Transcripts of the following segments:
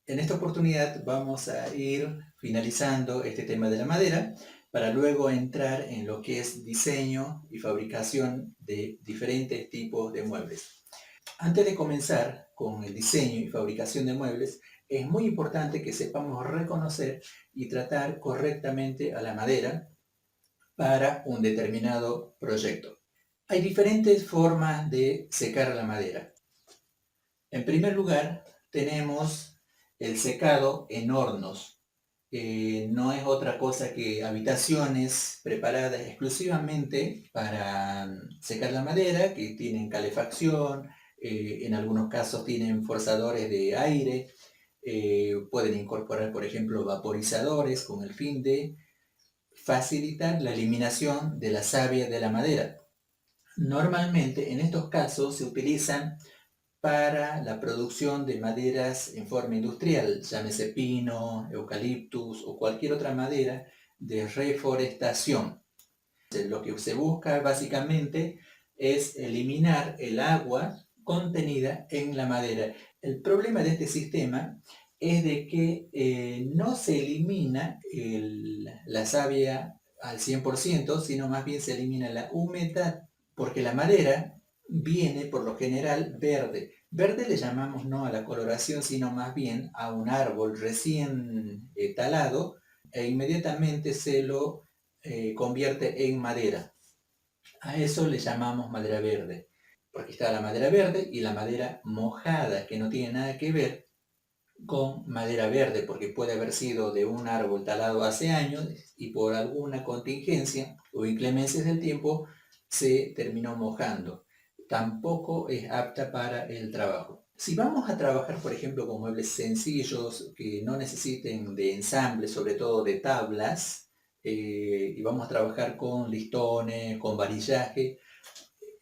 En esta oportunidad vamos a ir finalizando este tema de la madera para luego entrar en lo que es diseño y fabricación de diferentes tipos de muebles. Antes de comenzar con el diseño y fabricación de muebles, es muy importante que sepamos reconocer y tratar correctamente a la madera para un determinado proyecto. Hay diferentes formas de secar la madera. En primer lugar, tenemos el secado en hornos. No es otra cosa que habitaciones preparadas exclusivamente para secar la madera, que tienen calefacción, en algunos casos tienen forzadores de aire, pueden incorporar, por ejemplo, vaporizadores con el fin de facilitar la eliminación de la savia de la madera. Normalmente en estos casos se utilizan para la producción de maderas en forma industrial, llámese pino, eucaliptus o cualquier otra madera de reforestación. Lo que se busca básicamente es eliminar el agua contenida en la madera. El problema de este sistema es de que no se elimina la savia al 100%, sino más bien se elimina la humedad, porque la madera viene por lo general verde. Verde le llamamos no a la coloración, sino más bien a un árbol recién talado, e inmediatamente se lo convierte en madera. A eso le llamamos madera verde, porque está la madera verde y la madera mojada, que no tiene nada que ver con madera verde, porque puede haber sido de un árbol talado hace años y por alguna contingencia o inclemencias del tiempo se terminó mojando. Tampoco es apta para el trabajo. Si vamos a trabajar, por ejemplo, con muebles sencillos que no necesiten de ensamble, sobre todo de tablas, y vamos a trabajar con listones, con varillaje,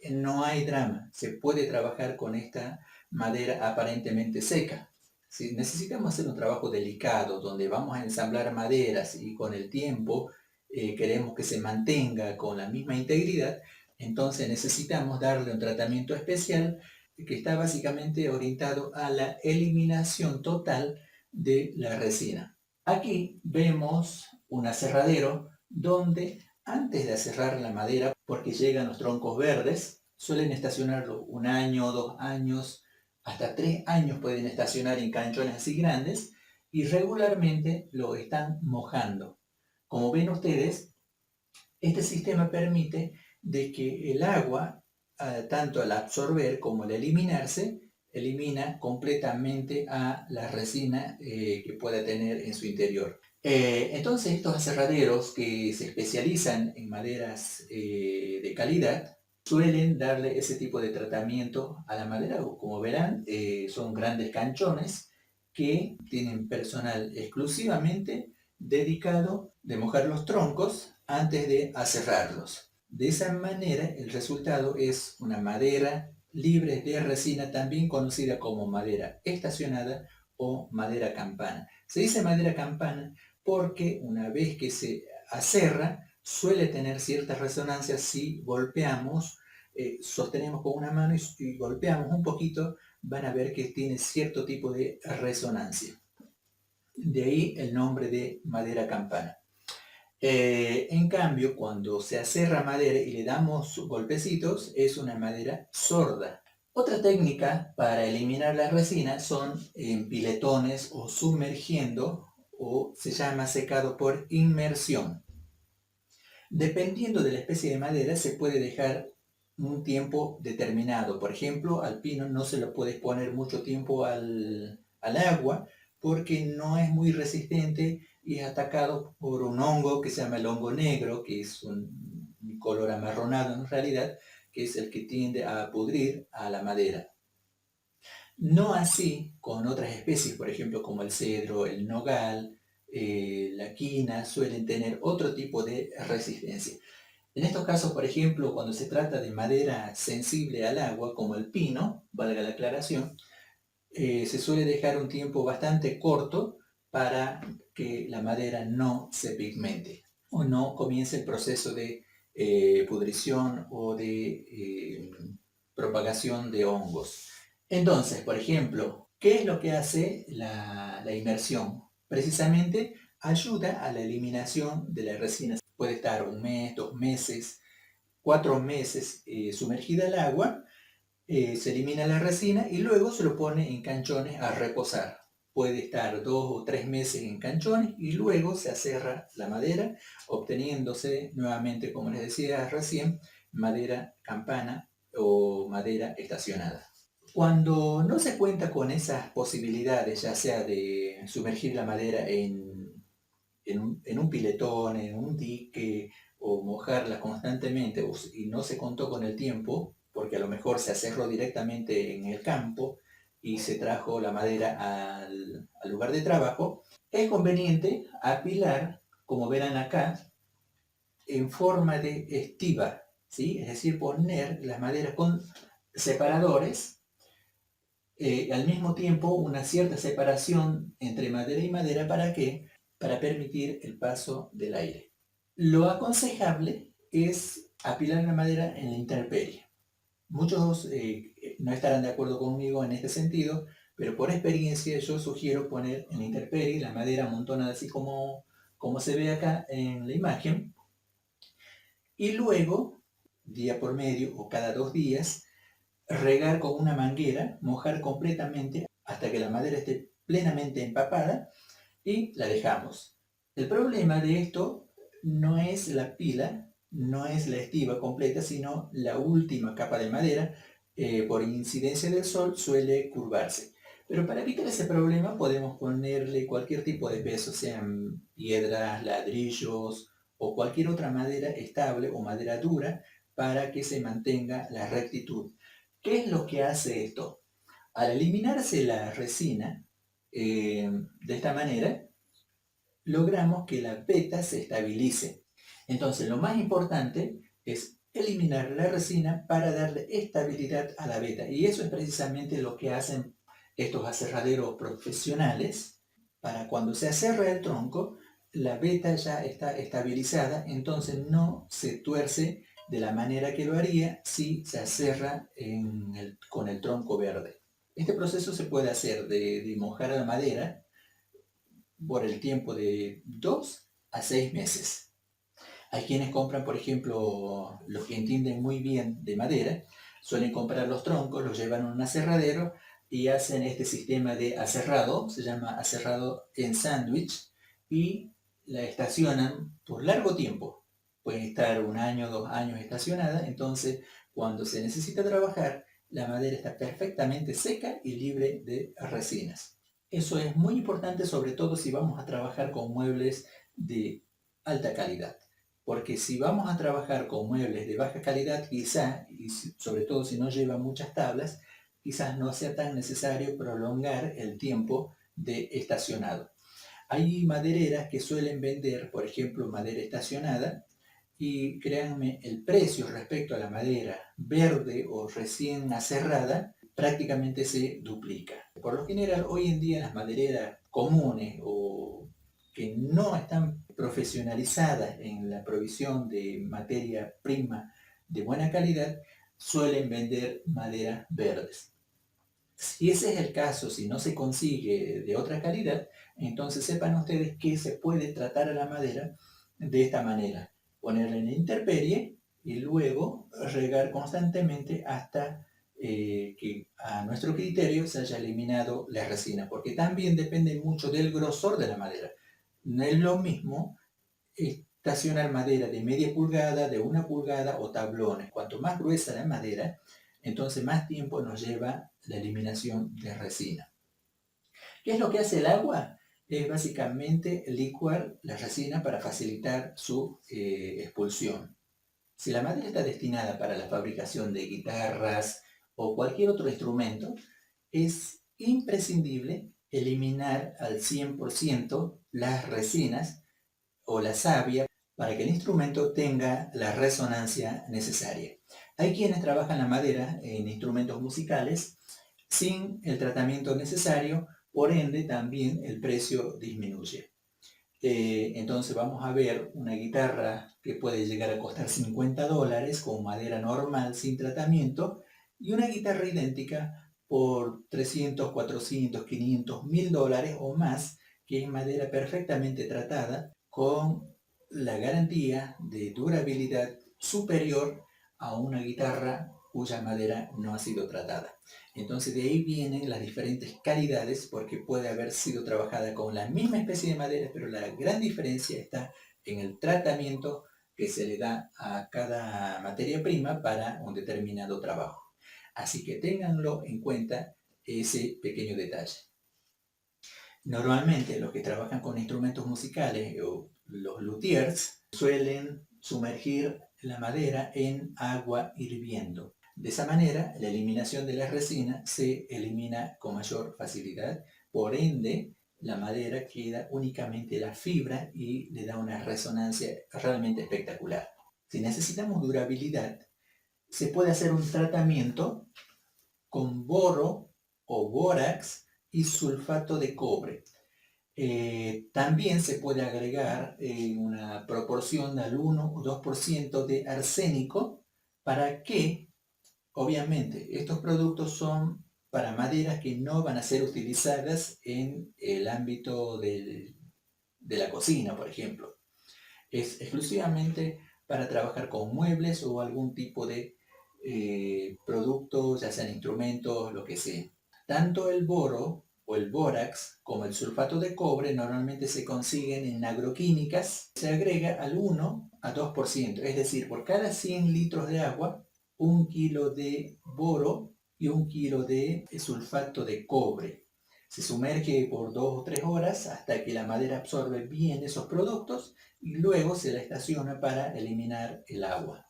no hay drama. Se puede trabajar con esta madera aparentemente seca. Si necesitamos hacer un trabajo delicado donde vamos a ensamblar maderas y con el tiempo queremos que se mantenga con la misma integridad, entonces necesitamos darle un tratamiento especial que está básicamente orientado a la eliminación total de la resina. Aquí vemos un aserradero donde antes de aserrar la madera, porque llegan los troncos verdes, suelen estacionarlo un año, 2 años, hasta 3 años pueden estacionar en canchones así grandes y regularmente lo están mojando. Como ven ustedes, este sistema permite de que el agua, tanto al absorber como al eliminarse, elimina completamente a la resina que pueda tener en su interior. Entonces estos aserraderos que se especializan en maderas de calidad suelen darle ese tipo de tratamiento a la madera. Como verán, son grandes canchones que tienen personal exclusivamente dedicado de mojar los troncos antes de aserrarlos. De esa manera el resultado es una madera libre de resina, también conocida como madera estacionada o madera campana. Se dice madera campana porque una vez que se aserra suele tener cierta resonancia si golpeamos, sostenemos con una mano y golpeamos un poquito, van a ver que tiene cierto tipo de resonancia. De ahí el nombre de madera campana. En cambio, cuando se aserra madera y le damos golpecitos, es una madera sorda. Otra técnica para eliminar la resina son en piletones o sumergiendo, o se llama secado por inmersión. Dependiendo de la especie de madera, se puede dejar un tiempo determinado. Por ejemplo, al pino no se lo puede exponer mucho tiempo al agua porque no es muy resistente y es atacado por un hongo que se llama el hongo negro, que es un color amarronado en realidad, que es el que tiende a pudrir a la madera. No así con otras especies, por ejemplo, como el cedro, el nogal, la quina, suelen tener otro tipo de resistencia. En estos casos, por ejemplo, cuando se trata de madera sensible al agua, como el pino, valga la aclaración, se suele dejar un tiempo bastante corto para que la madera no se pigmente o no comience el proceso de pudrición o de propagación de hongos. Entonces, por ejemplo, ¿Qué es lo que hace la inmersión? Precisamente ayuda a la eliminación de la resina. Puede estar un mes, 2 meses, 4 meses sumergida al agua, se elimina la resina y luego se lo pone en canchones a reposar. Puede estar 2 o 3 meses en canchones y luego se aserra la madera, obteniéndose nuevamente, como les decía recién, madera campana o madera estacionada. Cuando no se cuenta con esas posibilidades, ya sea de sumergir la madera en un piletón, en un dique, o mojarla constantemente, y no se contó con el tiempo, porque a lo mejor se aserró directamente en el campo y se trajo la madera al lugar de trabajo, es conveniente apilar, como verán acá, en forma de estiba, ¿sí? Es decir, poner las maderas con separadores, al mismo tiempo una cierta separación entre madera y madera. ¿Para qué? Para permitir el paso del aire. Lo aconsejable es apilar la madera en la intemperie. Muchos no estarán de acuerdo conmigo en este sentido, pero por experiencia yo sugiero poner en la intemperie la madera amontonada así como se ve acá en la imagen, y luego, día por medio o cada 2 días, regar con una manguera, mojar completamente hasta que la madera esté plenamente empapada y la dejamos. El problema de esto no es la pila, no es la estiba completa, sino la última capa de madera, por incidencia del sol suele curvarse. Pero para evitar ese problema podemos ponerle cualquier tipo de peso, sean piedras, ladrillos o cualquier otra madera estable o madera dura, para que se mantenga la rectitud. ¿Qué es lo que hace esto? Al eliminarse la resina, de esta manera, logramos que la veta se estabilice. Entonces, lo más importante es eliminar la resina para darle estabilidad a la veta. Y eso es precisamente lo que hacen estos aserraderos profesionales. Para cuando se aserra el tronco, la veta ya está estabilizada, entonces no se tuerce de la manera que lo haría si se aserra con el tronco verde. Este proceso se puede hacer de mojar la madera por el tiempo de 2 a 6 meses. Hay quienes compran, por ejemplo, los que entienden muy bien de madera, suelen comprar los troncos, los llevan a un aserradero y hacen este sistema de aserrado, se llama aserrado en sándwich, y la estacionan por largo tiempo. Pueden estar 1 año, 2 años estacionada, entonces cuando se necesita trabajar, la madera está perfectamente seca y libre de resinas. Eso es muy importante, sobre todo si vamos a trabajar con muebles de alta calidad. Porque si vamos a trabajar con muebles de baja calidad, quizá, y sobre todo si no lleva muchas tablas, quizás no sea tan necesario prolongar el tiempo de estacionado. Hay madereras que suelen vender, por ejemplo, madera estacionada, y créanme, el precio respecto a la madera verde o recién aserrada prácticamente se duplica. Por lo general, hoy en día las madereras comunes o que no están profesionalizadas en la provisión de materia prima de buena calidad suelen vender maderas verdes. Si ese es el caso, si no se consigue de otra calidad, entonces sepan ustedes que se puede tratar a la madera de esta manera: ponerla en intemperie y luego regar constantemente hasta que a nuestro criterio se haya eliminado la resina, porque también depende mucho del grosor de la madera. No es lo mismo estacionar madera de media pulgada, de 1 pulgada o tablones. Cuanto más gruesa la madera, entonces más tiempo nos lleva la eliminación de resina. ¿Qué es lo que hace el agua? Es básicamente licuar la resina para facilitar su expulsión. Si la madera está destinada para la fabricación de guitarras o cualquier otro instrumento, es imprescindible eliminar al 100% las resinas o la savia para que el instrumento tenga la resonancia necesaria. Hay quienes trabajan la madera en instrumentos musicales sin el tratamiento necesario, por ende también el precio disminuye. Entonces vamos a ver una guitarra que puede llegar a costar $50 con madera normal sin tratamiento, y una guitarra idéntica por 300, 400, 500, $1000 o más, que es madera perfectamente tratada con la garantía de durabilidad superior a una guitarra cuya madera no ha sido tratada. Entonces de ahí vienen las diferentes calidades, porque puede haber sido trabajada con la misma especie de madera, pero la gran diferencia está en el tratamiento que se le da a cada materia prima para un determinado trabajo. Así que ténganlo en cuenta ese pequeño detalle. Normalmente los que trabajan con instrumentos musicales o los luthiers suelen sumergir la madera en agua hirviendo. De esa manera, la eliminación de la resina se elimina con mayor facilidad. Por ende, la madera queda únicamente la fibra y le da una resonancia realmente espectacular. Si necesitamos durabilidad, se puede hacer un tratamiento con boro o bórax y sulfato de cobre. También se puede agregar una proporción al 1 o 2% de arsénico para que, obviamente, estos productos son para maderas que no van a ser utilizadas en el ámbito de la cocina, por ejemplo. Es exclusivamente para trabajar con muebles o algún tipo de productos, ya sean instrumentos, lo que sea. Tanto el boro o el bórax como el sulfato de cobre normalmente se consiguen en agroquímicas. Se agrega al 1 a 2%, es decir, por cada 100 litros de agua, 1 kilo de boro y 1 kilo de sulfato de cobre. Se sumerge por 2 o 3 horas hasta que la madera absorbe bien esos productos y luego se la estaciona para eliminar el agua.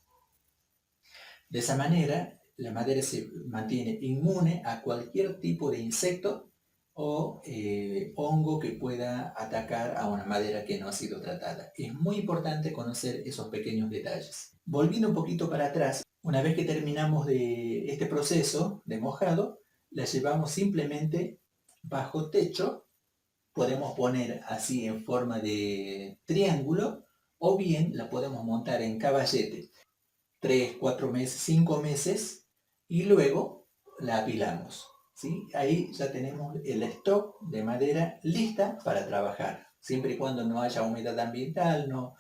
De esa manera, la madera se mantiene inmune a cualquier tipo de insecto o hongo que pueda atacar a una madera que no ha sido tratada. Es muy importante conocer esos pequeños detalles. Volviendo un poquito para atrás, una vez que terminamos de este proceso de mojado, la llevamos simplemente bajo techo. Podemos poner así en forma de triángulo o bien la podemos montar en caballete. 3, 4 meses, 5 meses y luego la apilamos, ¿sí? Ahí ya tenemos el stock de madera lista para trabajar, siempre y cuando no haya humedad ambiental, no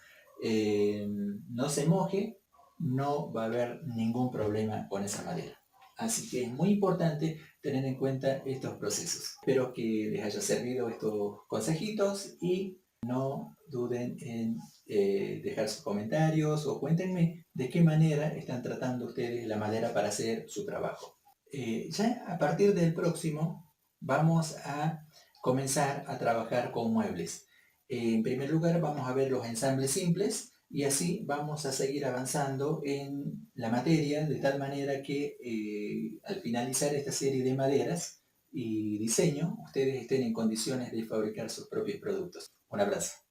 se moje, no va a haber ningún problema con esa madera. Así que es muy importante tener en cuenta estos procesos. Espero que les haya servido estos consejitos y no duden en dejar sus comentarios o cuéntenme de qué manera están tratando ustedes la madera para hacer su trabajo. Ya a partir del próximo vamos a comenzar a trabajar con muebles. En primer lugar vamos a ver los ensambles simples y así vamos a seguir avanzando en la materia de tal manera que al finalizar esta serie de maderas y diseño, ustedes estén en condiciones de fabricar sus propios productos. Un abrazo.